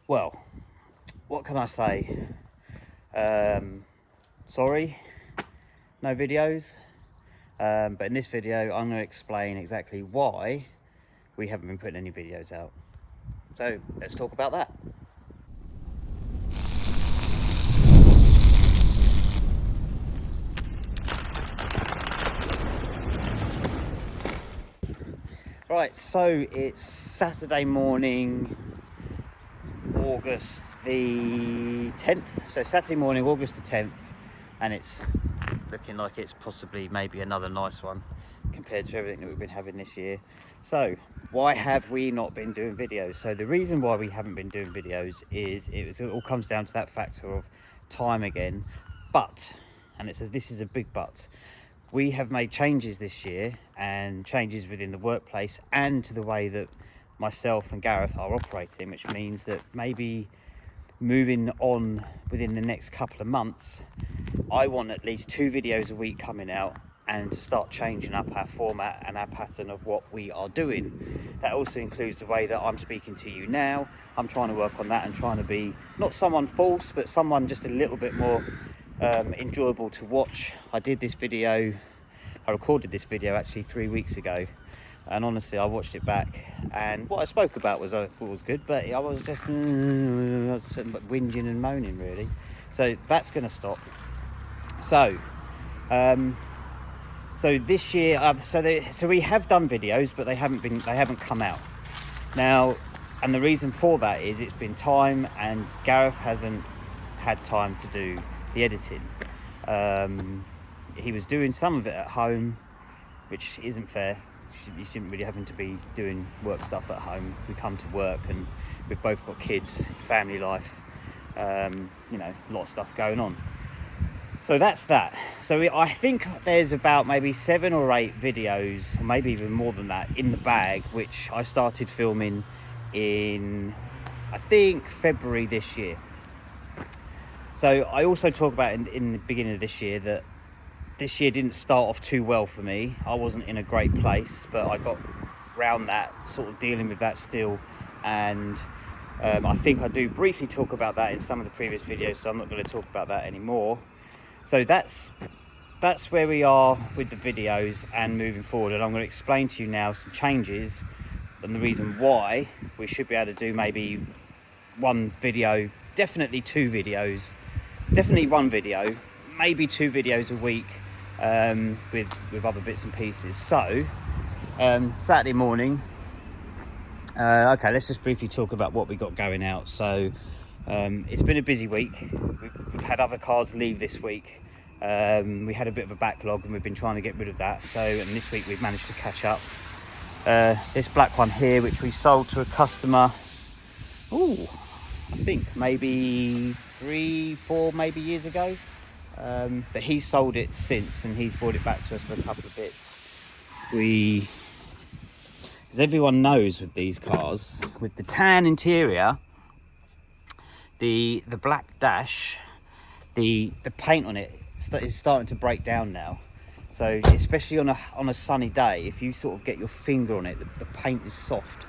Well, what can I say? Sorry, no videos. But in this video, I'm going to explain exactly why we haven't been putting any videos out. So let's talk about that. Right, so it's Saturday morning, August the 10th. So Saturday morning, August the 10th, and it's looking like it's possibly maybe another nice one compared to everything that we've been having this year. So why have we not been doing videos? So the reason why we haven't been doing videos is it all comes down to that factor of time again. But, and this is a big but, we have made changes this year, and changes within the workplace and to the way that myself and Gareth are operating, which means that maybe moving on within the next couple of months, I want at least 2 videos a week coming out, and to start changing up our format and our pattern of what we are doing. That also includes the way that I'm speaking to you now. I'm trying to work on that and trying to be not someone false, but someone just a little bit more enjoyable to watch. I recorded this video actually 3 weeks ago, and honestly I watched it back, and what I spoke about was good, but I was just whinging and moaning really. So that's going to stop. So this year, so we have done videos, but they haven't come out now, and the reason for that is it's been time, and Gareth hasn't had time to do the editing. He was doing some of it at home, which isn't fair. You shouldn't really having to be doing work stuff at home. We come to work and we've both got kids, family life, a lot of stuff going on. So that's that. So I think there's about maybe 7 or 8 videos, or maybe even more than that, in the bag, which I started filming in, I think, February this year. So I also talk about in the beginning of this year that this year didn't start off too well for me. I wasn't in a great place, but I got round that, sort of dealing with that still, and I think I do briefly talk about that in some of the previous videos, so I'm not going to talk about that anymore. So that's where we are with the videos and moving forward, and I'm going to explain to you now some changes and the reason why we should be able to do maybe 1 video, definitely 2 videos, definitely 1 video, maybe 2 videos a week, with other bits and pieces. So Saturday morning, okay, let's just briefly talk about what we got going out. So it's been a busy week. We've had other cars leave this week. We had a bit of a backlog and we've been trying to get rid of that, and this week we've managed to catch up. This black one here, which we sold to a customer, I think maybe 3-4 maybe years ago, but he's sold it since, and he's brought it back to us for a couple of bits. As everyone knows with these cars, with the tan interior, the black dash, the paint on it is starting to break down now. So especially on a sunny day, if you sort of get your finger on it, the paint is soft.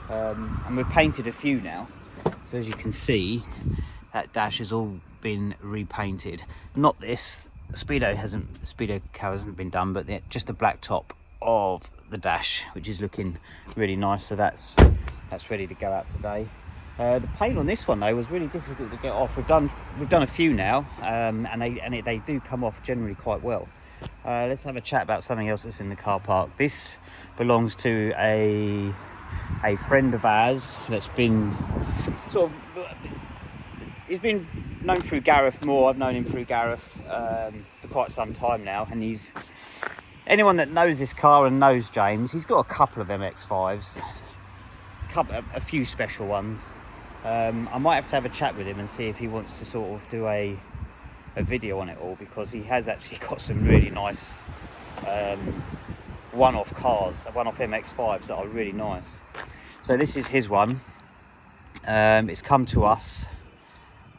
And we've painted a few now. So as you can see, that dash has all been repainted. Not this, the speedo cow hasn't been done, but just the black top of the dash, which is looking really nice. So that's ready to go out today. The paint on this one though was really difficult to get off. We've done a few now, and they do come off generally quite well. Let's have a chat about something else that's in the car park. This belongs to a friend of ours that's been he's been known through Gareth more. I've known him through Gareth for quite some time now, and anyone that knows this car and knows James, he's got a couple of MX-5s, a few special ones. I might have a chat with him and see if he wants to sort of do a video on it all, because he has actually got some really nice one-off MX-5s that are really nice. So this is his one. It's come to us,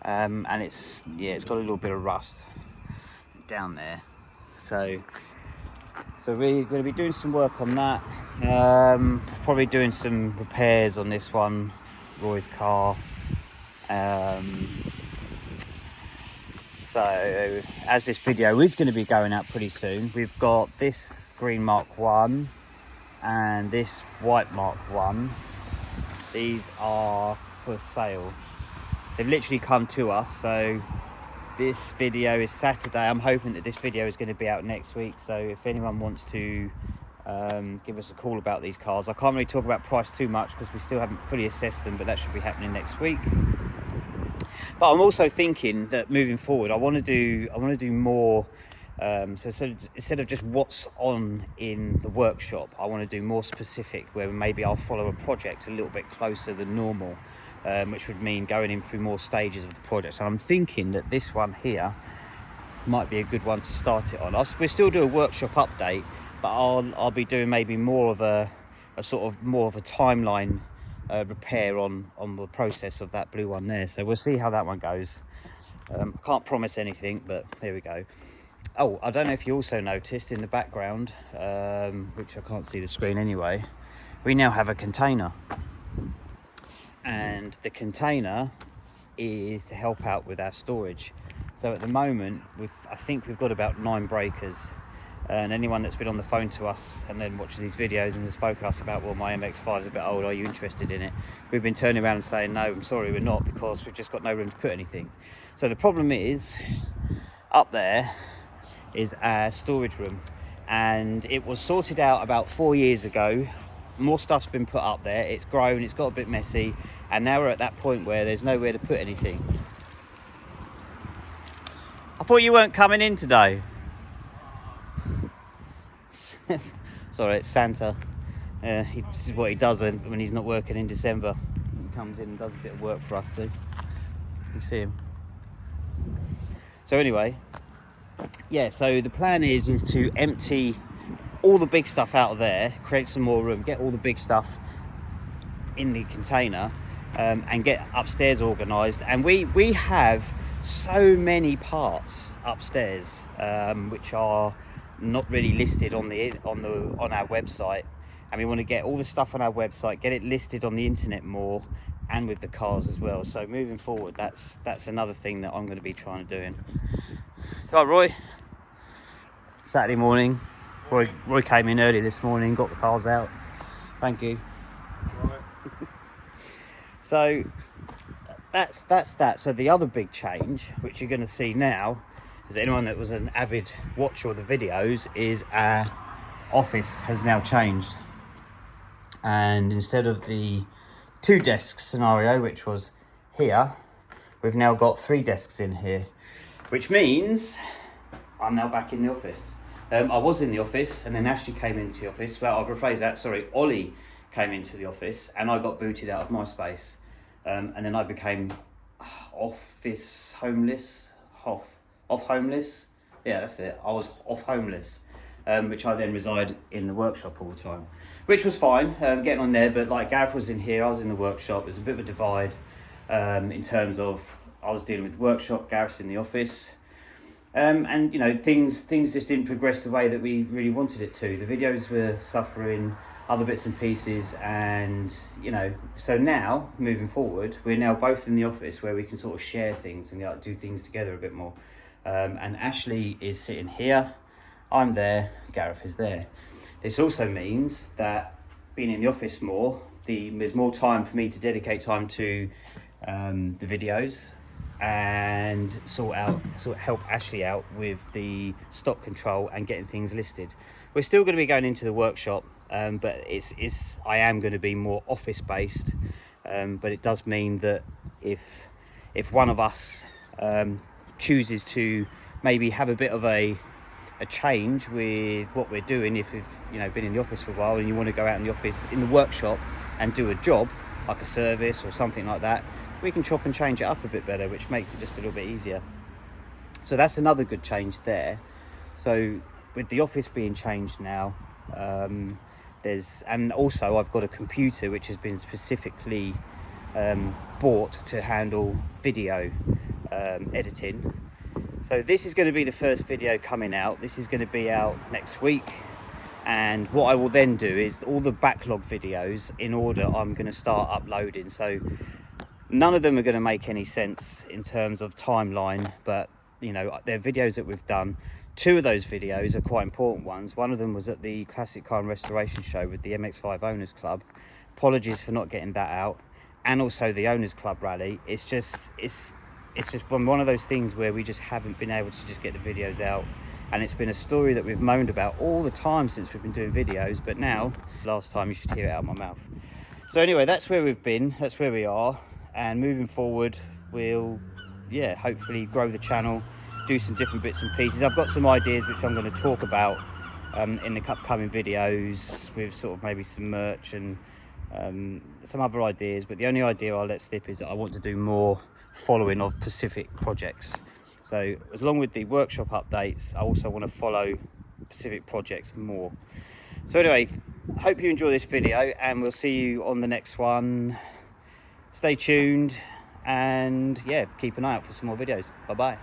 and it's got a little bit of rust down there. So we're going to be doing some work on that. Probably doing some repairs on this one, Roy's car. So as this video is going to be going out pretty soon, we've got this green Mark 1 and this white Mark 1. These are for sale. They've literally come to us, so this video is Saturday. I'm hoping that this video is going to be out next week, so if anyone wants to give us a call about these cars. I can't really talk about price too much because we still haven't fully assessed them, but that should be happening next week. But I'm also thinking that moving forward, I want to do more. So instead of just what's on in the workshop, I want to do more specific, where maybe I'll follow a project a little bit closer than normal, which would mean going in through more stages of the project. And I'm thinking that this one here might be a good one to start it on. We'll still do a workshop update, but I'll be doing maybe more of a timeline repair on the process of that blue one there. So we'll see how that one goes. Can't promise anything, but there we go. Oh, I don't know if you also noticed in the background, which I can't see the screen anyway, we now have a container. And the container is to help out with our storage. So at the moment, I think we've got about 9 breakers. And anyone that's been on the phone to us and then watches these videos and has spoken to us about, well, my MX-5 is a bit old, are you interested in it? We've been turning around and saying, no, I'm sorry, we're not, because we've just got no room to put anything. So the problem is, up there is our storage room. And it was sorted out about 4 years ago. More stuff's been put up there. It's grown, it's got a bit messy. And now we're at that point where there's nowhere to put anything. I thought you weren't coming in today. Sorry, it's Santa. This is what he does when he's not working in December. He comes in and does a bit of work for us, see? You can see him. So anyway, yeah, so the plan is to empty all the big stuff out of there, create some more room, get all the big stuff in the container, and get upstairs organised. And we have so many parts upstairs, which are not really listed on our website, and we want to get all the stuff on our website, get it listed on the internet more, and with the cars as well. So moving forward, that's another thing that I'm going to be trying to do. Right, Roy. Saturday morning. Roy came in early this morning, got the cars out. Thank you. Right. So that's that. So the other big change, which you're going to see now, is anyone that was an avid watcher of the videos, is our office has now changed. And instead of the 2 desk scenario, which was here, we've now got 3 desks in here, which means I'm now back in the office. I was in the office, and then Ashley came into the office. Well, I've rephrased that, sorry. Ollie came into the office, and I got booted out of my space. And then I became office homeless. Off homeless, yeah, that's it. I was off homeless, which I then reside in the workshop all the time, which was fine, getting on there. But like Gareth was in here, I was in the workshop. There's a bit of a divide in terms of I was dealing with the workshop, Gareth's in the office, and you know, things just didn't progress the way that we really wanted it to. The videos were suffering, other bits and pieces, and you know, so now moving forward, we're now both in the office where we can sort of share things and do things together a bit more. And Ashley is sitting here, I'm there, Gareth is there. This also means that being in the office more, there's more time for me to dedicate time to the videos and sort of help Ashley out with the stock control and getting things listed. We're still going to be going into the workshop, but I am going to be more office based, but it does mean that if one of us chooses to maybe have a bit of a change with what we're doing, if you've been in the office for a while and you want to go out in the office, in the workshop, and do a job like a service or something like that, we can chop and change it up a bit better, which makes it just a little bit easier. So that's another good change there. So with the office being changed now, and also I've got a computer which has been specifically bought to handle video editing. So this is going to be the first video coming out. This is going to be out next week, and what I will then do is all the backlog videos in order I'm going to start uploading. So None of them are going to make any sense in terms of timeline, but you know, they're videos that we've done. 2 of those videos are quite important ones. One of them was at the Classic Car and Restoration Show with the MX-5 Owners Club. Apologies for not getting that out. And also the Owners Club rally. It's just one of those things where we just haven't been able to just get the videos out. And it's been a story that we've moaned about all the time since we've been doing videos, but now, last time, you should hear it out of my mouth. So anyway, that's where we've been, that's where we are, and moving forward, we'll, hopefully grow the channel, do some different bits and pieces. I've got some ideas which I'm going to talk about in the upcoming videos, with sort of maybe some merch and some other ideas, but the only idea I'll let slip is that I want to do more following of Pacific projects. So along with the workshop updates, I also want to follow Pacific projects more. So anyway, hope you enjoy this video, and we'll see you on the next one. Stay tuned, and keep an eye out for some more videos. Bye bye.